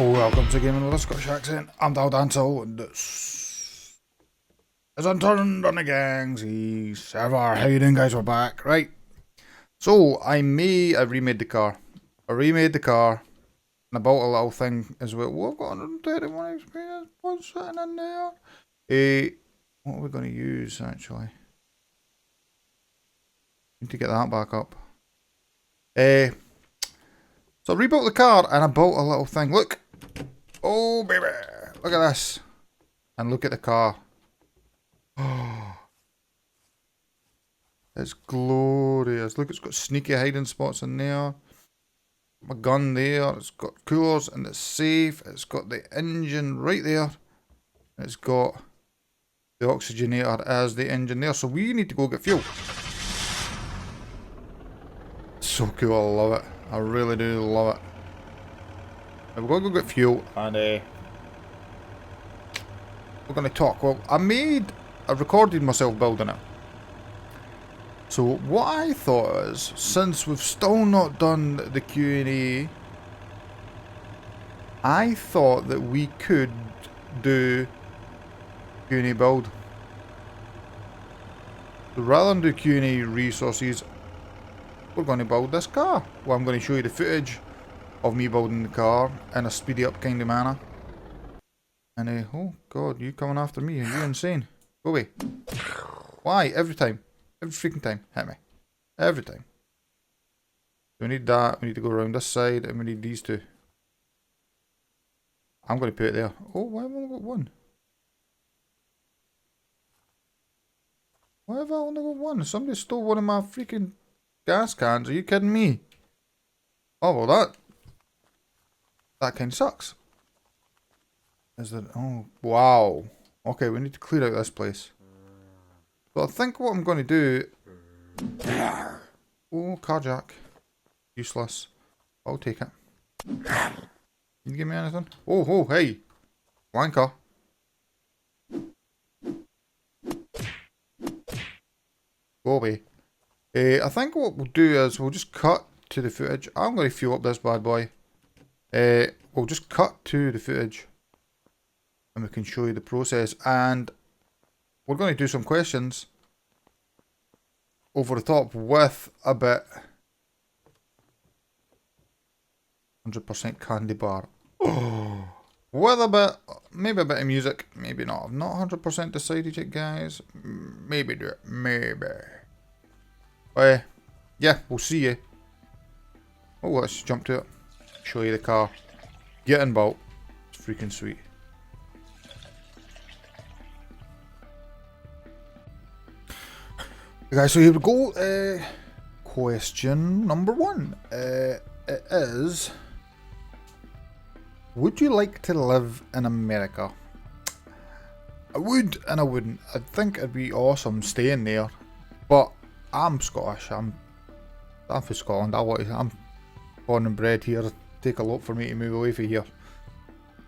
Welcome to Gaming with a Scottish accent. I'm Dahl Dantill, and this is Unturned on the GangZ server. How you doing, guys? We're back, right? So I remade the car. And I built a little thing as well. We've got 131 experience points sitting in there. What are we going to use actually? Need to get that back up. So I rebuilt the car and I built a little thing. Look. Oh baby, look at this, and look at the car. Oh, it's glorious. Look, it's got sneaky hiding spots in there. My gun there. It's got coolers and it's safe. It's got the engine right there. It's got the oxygenator as the engine there. So we need to go get fuel. So cool. I love it. I really do love it. We're going to go get fuel and we're going to talk. Well, I recorded myself building it. So what I thought is, since we've still not done the Q&A, I thought that we could do Q&A build. So rather than do Q&A resources, we're going to build this car. Well, I'm going to show you the footage of me building the car in a speedy up kind of manner. And oh god, you coming after me? Are you insane? Go away. Why? Every time. Every freaking time. Hit me. Every time. So we need that. We need to go around this side. And we need these two. I'm going to put it there. Oh, why have I only got one? Why have I only got one? Somebody stole one of my freaking gas cans. Are you kidding me? Oh, well that kind of sucks. Is that... Oh, wow. Okay, we need to clear out this place. So I think what I'm going to do... Oh, carjack. Useless. I'll take it. You give me anything? Oh, hey. Wanker. Go away. I think what we'll do is we'll just cut to the footage. I'm going to fuel up this bad boy. We'll just cut to the footage and we can show you the process, and we're going to do some questions over the top with a bit 100% candy bar. Oh, with a bit, maybe a bit of music, maybe not. I'm not 100% decided yet, guys. Maybe do it, maybe. Yeah, we'll see you. Oh, let's jump to it. Show you the car. Get in, bolt. It's freaking sweet. Okay, guys, so here we go. Question number 1. It is: would you like to live in America? I would and I wouldn't. I think it'd be awesome staying there, but I'm Scottish. I'm from Scotland. I'm born and bred here. Take a lot for me to move away from here.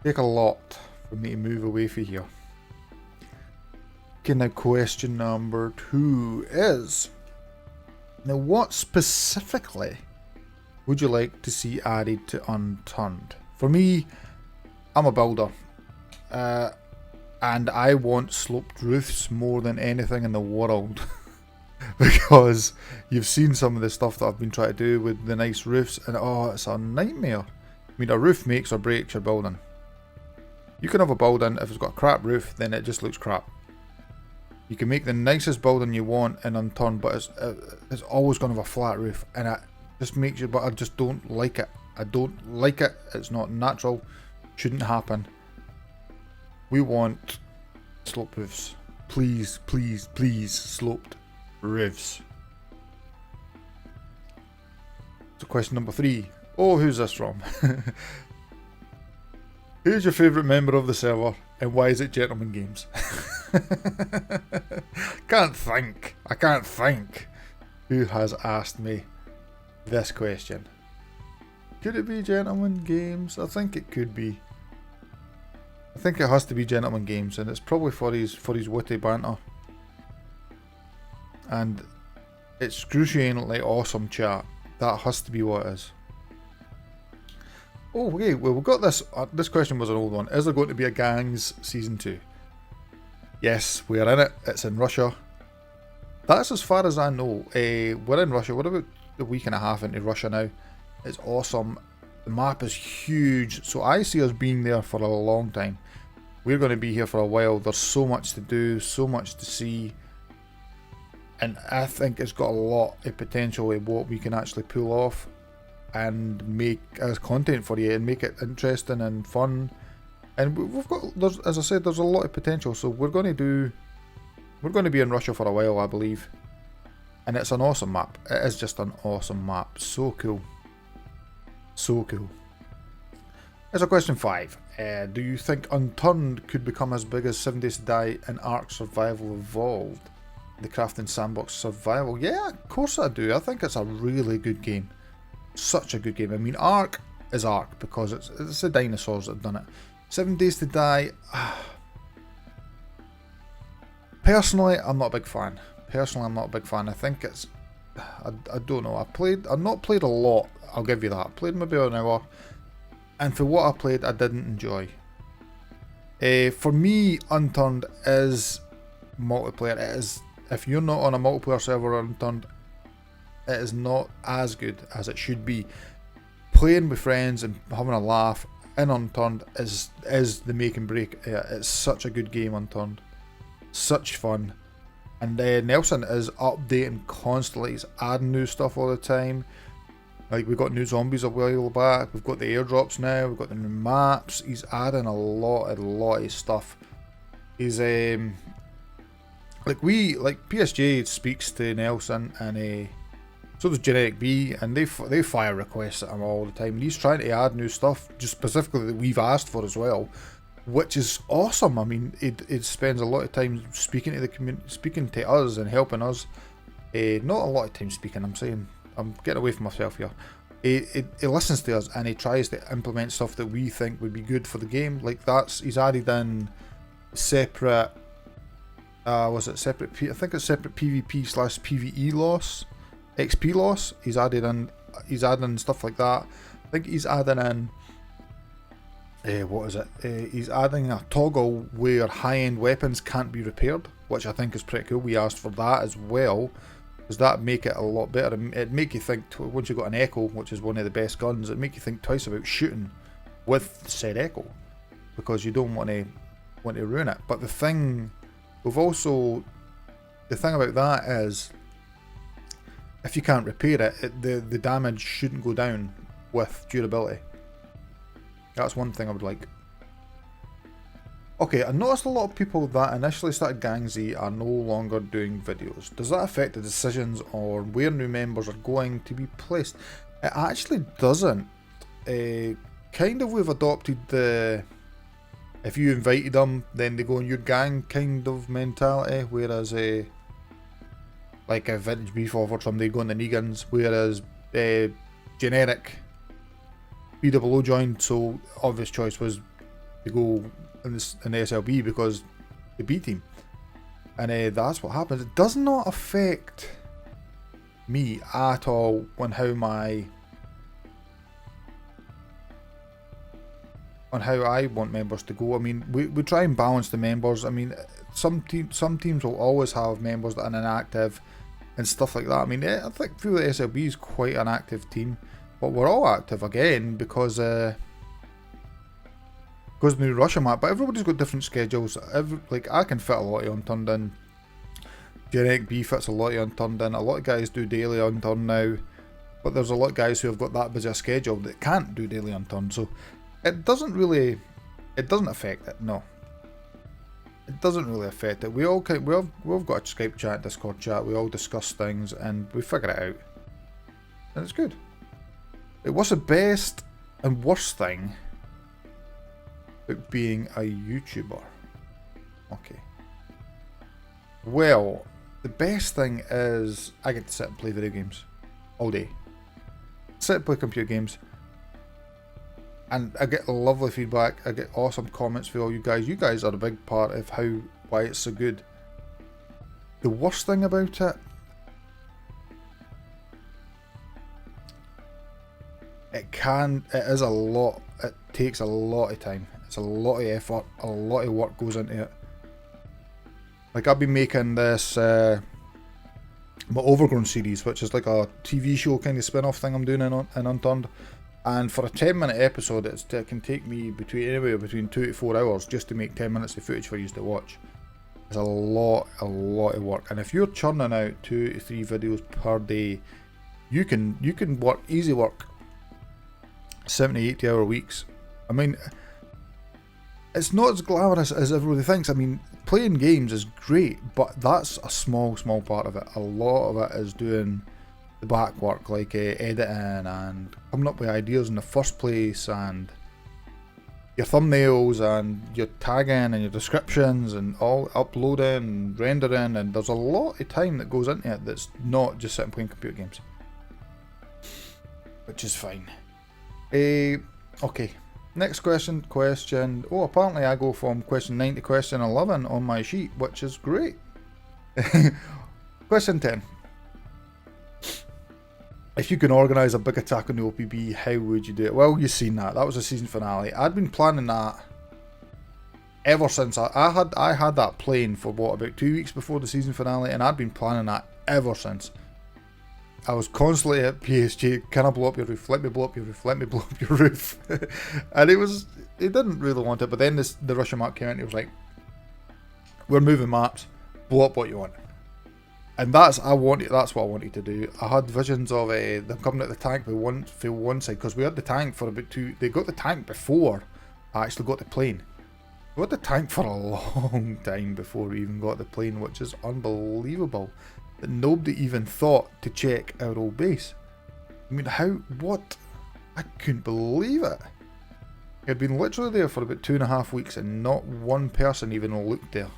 Take a lot for me to move away from here. Okay, now question number 2 is: now what specifically would you like to see added to Unturned? For me, I'm a builder. And I want sloped roofs more than anything in the world. Because you've seen some of the stuff that I've been trying to do with the nice roofs, and oh, it's a nightmare. I mean, a roof makes or breaks your building. You can have a building, if it's got a crap roof, then it just looks crap. You can make the nicest building you want in Unturned, but it's always going to have a flat roof, and it just makes you, but I just don't like it. I don't like it. It's not natural. Shouldn't happen. We want sloped roofs. Please, please, please, sloped roofs. So question number 3. Oh, who's this from? Who's your favourite member of the server, and why is it Gentleman Games? I can't think who has asked me this question. Could it be Gentleman Games? I think it could be. I think it has to be Gentleman Games, and it's probably for his witty banter. And excruciatingly awesome chat. That has to be what it is. Oh, okay, well we've got this, this question was an old one. Is there going to be a GangZ Season 2? Yes, we're in it. It's in Russia. That's as far as I know. We're in Russia. We're about a week and a half into Russia now. It's awesome. The map is huge, so I see us being there for a long time. We're going to be here for a while. There's so much to do, so much to see. And I think it's got a lot of potential of what we can actually pull off and make as content for you and make it interesting and fun. And we've got, there's, as I said, there's a lot of potential. So we're going to be in Russia for a while, I believe. And it's an awesome map. It is just an awesome map. So cool. So cool. Here's a question 5. Do you think Unturned could become as big as 7 Days to Die and Ark Survival Evolved? The Crafting Sandbox Survival? Yeah, of course I do. I think it's a really good game. Such a good game. I mean, Ark is Ark because it's the dinosaurs that have done it. 7 Days to Die... Personally, I'm not a big fan. I think it's... I don't know. I've not played a lot, I'll give you that. I played maybe an hour. And for what I played, I didn't enjoy. For me, Unturned is multiplayer. It is... If you're not on a multiplayer server Unturned, it is not as good as it should be. Playing with friends and having a laugh in Unturned is the make and break. It's such a good game, Unturned. Such fun. And Nelson is updating constantly. He's adding new stuff all the time. Like, we got new zombies a while back. We've got the airdrops now. We've got the new maps. He's adding a lot of stuff. He's like PSG speaks to Nelson, and so does Generic B, and they fire requests at him all the time. And he's trying to add new stuff, just specifically that we've asked for as well, which is awesome. I mean, it spends a lot of time speaking to the community, speaking to us and helping us. Not a lot of time speaking. I'm getting away from myself here. He listens to us and he tries to implement stuff that we think would be good for the game. Like he's added in separate. Was it separate? I think it's separate PvP/PvE loss, XP loss. He's adding stuff like that. I think he's adding in. What is it? He's adding a toggle where high-end weapons can't be repaired, which I think is pretty cool. We asked for that as well, because that make it a lot better. It'd make you think, once you've got an Echo, which is one of the best guns, it'd make you think twice about shooting with said Echo, because you don't want to ruin it. But the thing about that is, if you can't repair it, the damage shouldn't go down with durability. That's one thing I would like. Okay, I noticed a lot of people that initially started GangZ are no longer doing videos. Does that affect the decisions or where new members are going to be placed? It actually doesn't. Kind of, we've adopted the if you invited them, then they go in your gang kind of mentality, whereas like a Vintage Beef offered somebody go in the Negans, whereas Generic BWO joined, so obvious choice was to go in the SLB because the B team, and that's what happens. It does not affect me at all on how I want members to go. I mean, we try and balance the members. I mean, some teams will always have members that are inactive and stuff like that. I mean, I think the SLB is quite an active team, but we're all active again because the new Russia map. But everybody's got different schedules. Like, I can fit a lot of Unturned in. Generic B fits a lot of Unturned in. A lot of guys do daily Unturned now, but there's a lot of guys who have got that busy a schedule that can't do daily Unturned. So it doesn't affect it. No, it doesn't really affect it. We've got a Skype chat, Discord chat. We all discuss things and we figure it out, and it's good. What's the best and worst thing about being a YouTuber? Okay. Well, the best thing is I get to sit and play video games all day. Sit and play computer games. And I get lovely feedback. I get awesome comments for all you guys. You guys are a big part of why it's so good. The worst thing about it, it is a lot. It takes a lot of time. It's a lot of effort. A lot of work goes into it. Like, I've been making this my Overgrown series, which is like a TV show kind of spin-off thing I'm doing in Unturned. And for a 10-minute episode, it can take me anywhere between 2 to 4 hours just to make 10 minutes of footage for you to watch. It's a lot of work. And if you're churning out 2 to 3 videos per day, you can easy work 70, 80 hour weeks. I mean, it's not as glamorous as everybody thinks. I mean, playing games is great, but that's a small part of it. A lot of it is doing the back work, like editing and coming up with ideas in the first place, and your thumbnails and your tagging and your descriptions and all uploading and rendering, and there's a lot of time that goes into it that's not just sitting playing computer games, which is fine. Okay, next question. Oh, apparently I go from question 9 to question 11 on my sheet, which is great. Question 10. If you can organise a big attack on the OPB, how would you do it? Well, you've seen that. That was the season finale. I'd been planning that ever since I had that plane for what, about 2 weeks before the season finale, and I'd been planning that ever since. I was constantly at PSG, can I blow up your roof? Let me blow up your roof. Let me blow up your roof. And he didn't really want it, but then the Russian map came out and he was like, we're moving maps, blow up what you want. And that's what I wanted to do. I had visions of them coming at the tank for one side, because we had the tank for about they got the tank before I actually got the plane. We had the tank for a long time before we even got the plane, which is unbelievable. That nobody even thought to check our old base. I mean, I couldn't believe it. It had been literally there for about 2.5 weeks and not one person even looked there.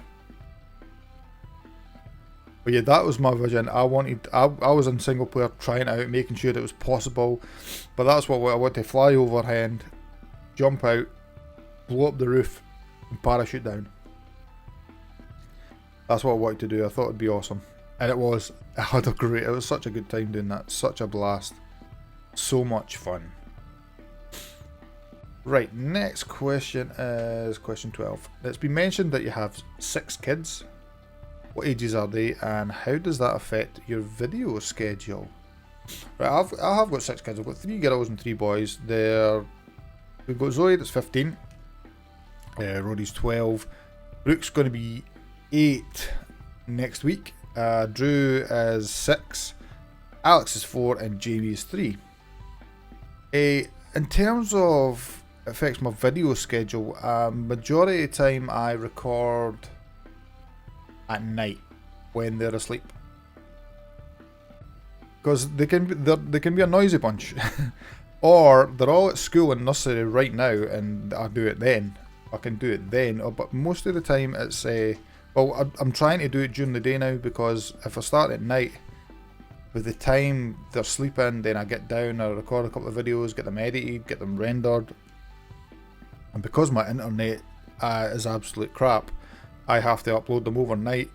But yeah, that was my vision. I was in single player trying it out, making sure that it was possible. But that's what I wanted to fly overhead, jump out, blow up the roof, and parachute down. That's what I wanted to do. I thought it'd be awesome. And it was. It was such a good time doing that. Such a blast. So much fun. Right, next question is question 12. It's been mentioned that you have 6 kids. What ages are they, and how does that affect your video schedule? Right, I have got 6 kids. I've got 3 girls and 3 boys. We've got Zoe that's 15. Roddy's 12. Brooke's going to be 8 next week. Drew is 6. Alex is 4, and Jamie is 3. In terms of affects my video schedule, majority of the time I record at night when they're asleep, because they can be a noisy bunch. Or they're all at school and nursery right now and I do it then. I can do it then, but most of the time it's well, I'm trying to do it during the day now, because if I start at night, with the time they're sleeping, then I get down, I record a couple of videos, get them edited, get them rendered, and because my internet is absolute crap, I have to upload them overnight,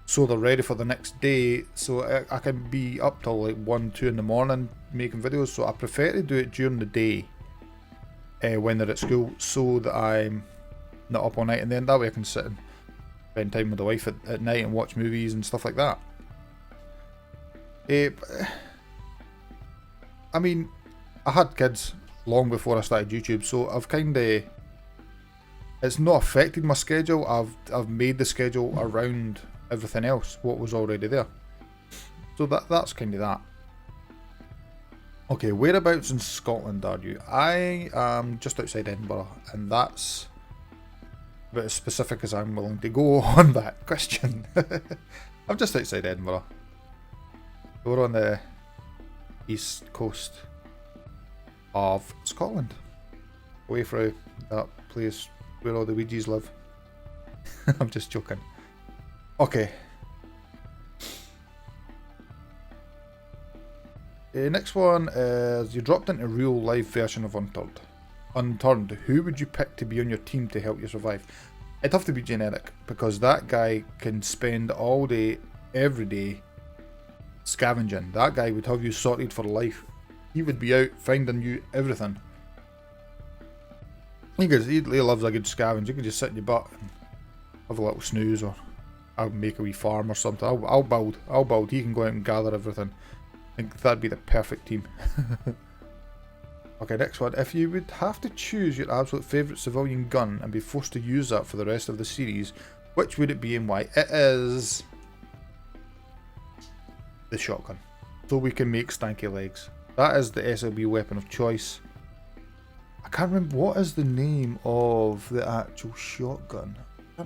so they're ready for the next day, so I can be up till like 1, 2 in the morning making videos. So I prefer to do it during the day when they're at school, so that I'm not up all night, and then that way I can sit and spend time with the wife at night and watch movies and stuff like that. I mean, I had kids long before I started YouTube, so I've it's not affected my schedule. I've made the schedule around everything else, what was already there. So that's kind of that. Okay, whereabouts in Scotland are you? I am just outside Edinburgh, and that's about as specific as I'm willing to go on that question. I'm just outside Edinburgh. We're on the east coast of Scotland, away from that place where all the Ouijas live. I'm just joking. Okay. Next one is, you dropped into a real life version of Unturned. Who would you pick to be on your team to help you survive? It'd have to be Generic, because that guy can spend all day, every day, scavenging. That guy would have you sorted for life. he would be out finding you everything. He loves a good scavenge. You can just sit in your butt and have a little snooze, or I'll make a wee farm or something. I'll build. He can go out and gather everything. I think that'd be the perfect team. Okay, next one. If you would have to choose your absolute favourite civilian gun and be forced to use that for the rest of the series, which would it be and why? It is the shotgun. So we can make stanky legs. That is the SLB weapon of choice. I can't remember, what is the name of the actual shotgun? I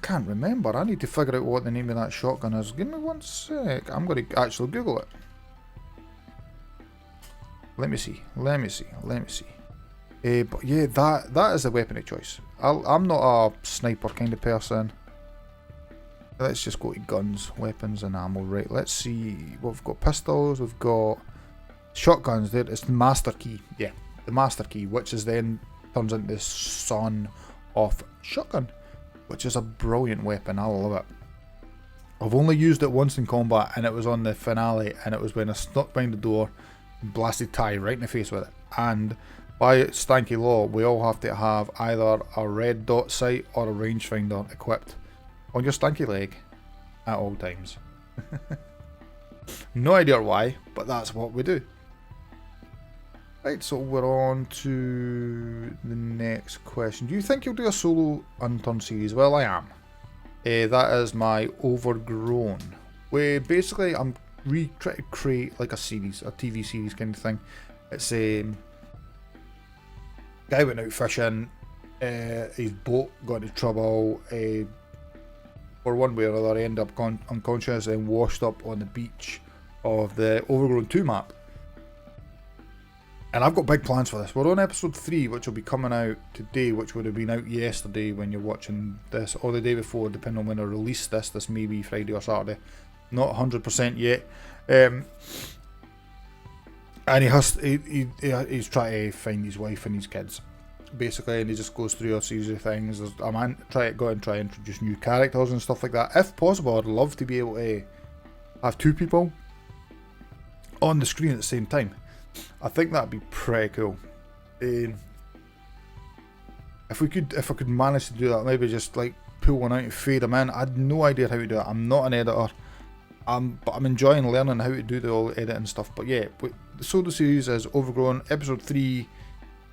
can't remember. I need to figure out what the name of that shotgun is. Give me one sec. I'm going to actually Google it. Let me see. But yeah, that is the weapon of choice. I'm not a sniper kind of person. Let's just go to guns, weapons and ammo. Right, let's see. We've got pistols, we've got shotguns. There, it's the master key. Yeah, the master key, which is then turns into the son of shotgun, which is a brilliant weapon. I love it. I've only used it once in combat, and it was on the finale, and it was when I snuck behind the door and blasted Ty right in the face with it. And by stanky law, we all have to have either a red dot sight or a rangefinder equipped on your stanky leg at all times. No idea why, but that's what we do. Right, so we're on to the next question. Do you think you'll do a solo Unturned series? Well, I am. That is my Overgrown, where basically I'm trying to create like a series, a TV series kind of thing. It's a guy went out fishing, his boat got into trouble, for one way or other ended up unconscious and washed up on the beach of the Overgrown 2 map. And I've got big plans for this. We're on episode 3, which will be coming out today, which would have been out yesterday when you're watching this, or the day before, depending on when I release this. This may be Friday or Saturday. Not 100% yet. And he's trying to find his wife and his kids, basically, and he just goes through a series of things. I'm try to introduce new characters and stuff like that. If possible, I'd love to be able to have 2 people on the screen at the same time. I think that'd be pretty cool. If I could manage to do that, maybe just like pull one out and fade them in. I had no idea how to do it. I'm not an editor. But I'm enjoying learning how to do the all editing stuff. But yeah, the solo series is Overgrown. Episode 3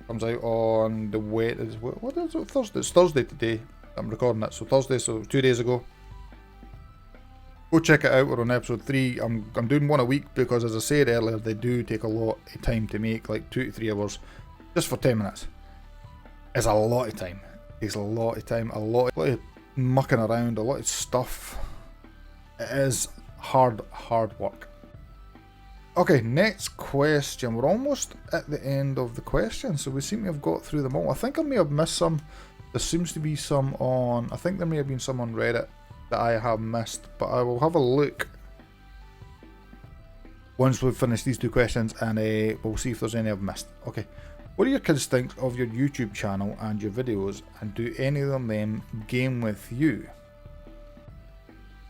comes out on the what is it? Thursday. It's Thursday today. I'm recording it, so Thursday, so 2 days ago. Go check it out. We're on episode 3. I'm doing one a week because, as I said earlier, they do take a lot of time to make, like 2 to 3 hours, just for 10 minutes. It's a lot of time. It takes a lot of time, a lot of mucking around, a lot of stuff. It is hard work. Okay, next question. We're almost at the end of the questions, so we seem to have got through them all. I think I may have missed some. There seems to be some on, I think there may have been some on Reddit that I have missed, but I will have a look once we've finished these 2 questions, and we'll see if there's any I've missed. Okay, what do your kids think of your YouTube channel and your videos, and do any of them game with you?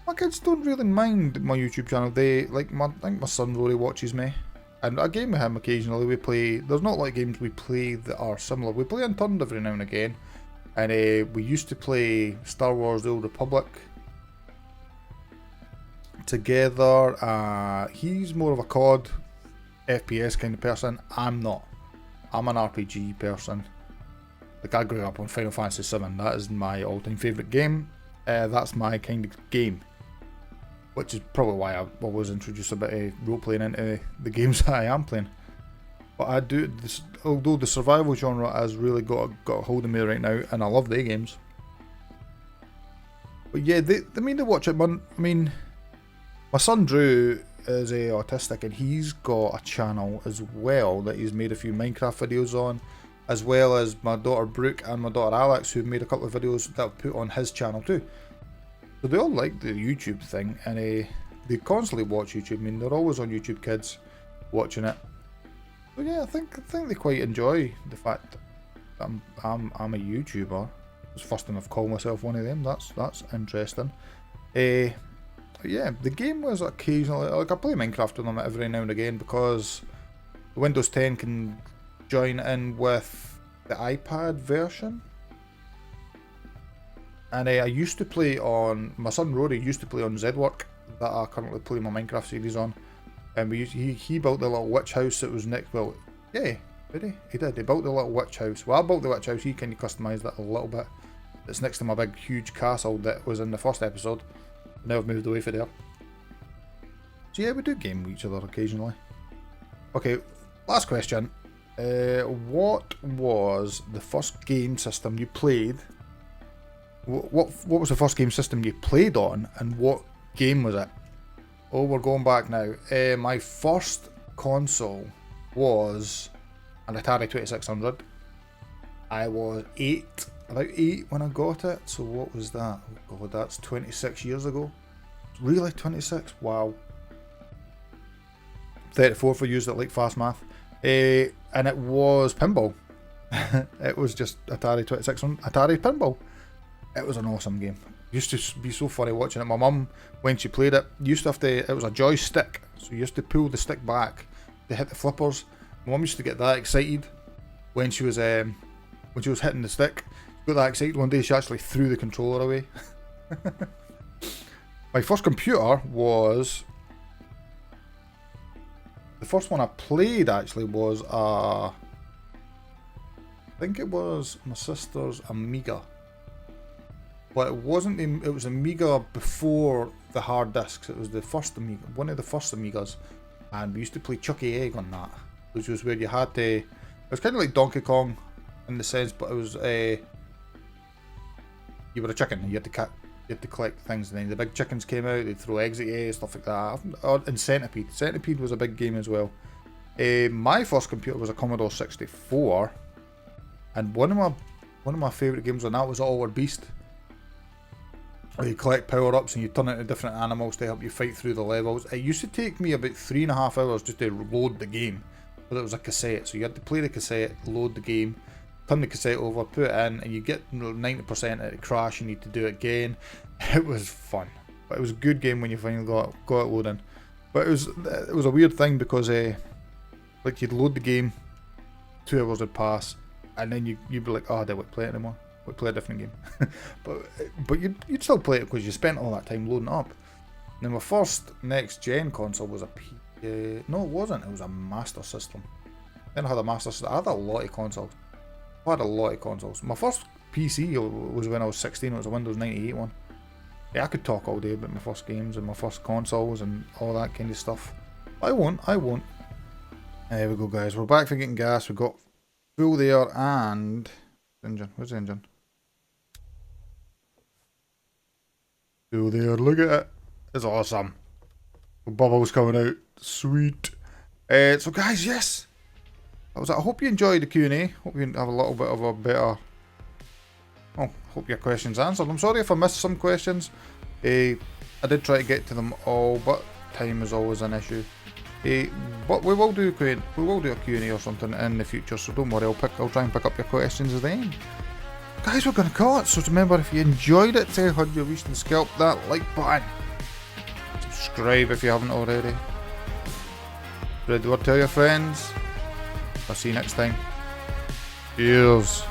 My kids don't really mind my YouTube channel. They I think my son really watches me, and I game with him occasionally. We play. There's not a lot of games we play that are similar. We play Unturned every now and again, and we used to play Star Wars: The Old Republic together. He's more of a COD FPS kind of person. I'm not. I'm an RPG person. Like, I grew up on Final Fantasy VII. That is my all-time favourite game. That's my kind of game, which is probably why I was introduced a bit of role-playing into the games that I am playing. But I do this, although the survival genre has really got a hold of me right now, and I love the games. But yeah, they watch it. My son Drew is autistic, and he's got a channel as well that he's made a few Minecraft videos on, as well as my daughter Brooke and my daughter Alex, who've made a couple of videos that I've put on his channel too. So they all like the YouTube thing, and they constantly watch YouTube. They're always on YouTube Kids watching it. So yeah, I think they quite enjoy the fact that I'm a YouTuber. It's the first time I've called myself one of them. That's interesting. yeah, the game was occasionally, like I play Minecraft with them every now and again because Windows 10 can join in with the iPad version. And I used to play on, my son Rory used to play on Z-Work that I currently play my Minecraft series on. And he built the little witch house that was next, well, yeah, did he? He did, he built the little witch house. Well, I built the witch house, he kind of customised that a little bit. It's next to my big huge castle that was in the first episode. Now I've moved away from there. So yeah, we do game with each other occasionally. Okay, last question. What was the first game system you played? What was the first game system you played on, and what game was it? Oh, we're going back now. My first console was an Atari 2600. I was about 8 when I got it. So what was that? Oh god, that's 26 years ago. Really? 26? Wow. 34 for used at like fast math. And it was pinball. It was just Atari 2600, Atari pinball. It was an awesome game. Used to be so funny watching it. My mum, when she played it, used to have to, it was a joystick, so you used to pull the stick back to hit the flippers. My mum used to get that excited when she was hitting the stick. She got that excited one day she actually threw the controller away. My first computer was, the first one I played actually was I think it was my sister's Amiga. But it wasn't it was Amiga before the hard discs. It was the first Amiga, one of the first Amigas, and we used to play Chucky Egg on that, which was where you had to, it was kind of like Donkey Kong in the sense, but it was you were a chicken and you had to collect things, and then the big chickens came out, they'd throw eggs at you, stuff like that. And Centipede was a big game as well. My first computer was a Commodore 64, and one of my favourite games on that was Altered Beast. Where you collect power-ups and you turn into different animals to help you fight through the levels. It used to take me about 3.5 hours just to load the game, but it was a cassette, so you had to play the cassette, load the game, turn the cassette over, put it in, and you get 90% at the crash, you need to do it again. It was fun, but it was a good game when you finally got it loading. But it was a weird thing because like you'd load the game, 2 hours would pass, and then you'd be like, oh, I don't play it anymore. We'll play a different game. but you'd still play it because you spent all that time loading up. Now my first next gen console was no, it wasn't. It was a Master System. Then I had a Master System. I had a lot of consoles. My first PC was when I was 16. It was a Windows 98 one. Yeah, I could talk all day about my first games and my first consoles and all that kind of stuff. I won't. There we go, guys. We're back for getting gas. We've got fuel there and engine. Where's the engine? Fuel there. Look at it. It's awesome. Bubbles coming out. Sweet. So guys, yes. I hope you enjoyed the Q&A. Hope you have a little bit of a better... Oh, hope your questions answered. I'm sorry if I missed some questions. I did try to get to them all, but time is always an issue. But we will do a Q&A or something in the future, so don't worry. I'll try and pick up your questions then. Guys, we're going to call it. So remember, if you enjoyed it, tell how you reached and scalp that like button. Subscribe if you haven't already. Spread the word, tell your friends. I'll see you next time. Cheers.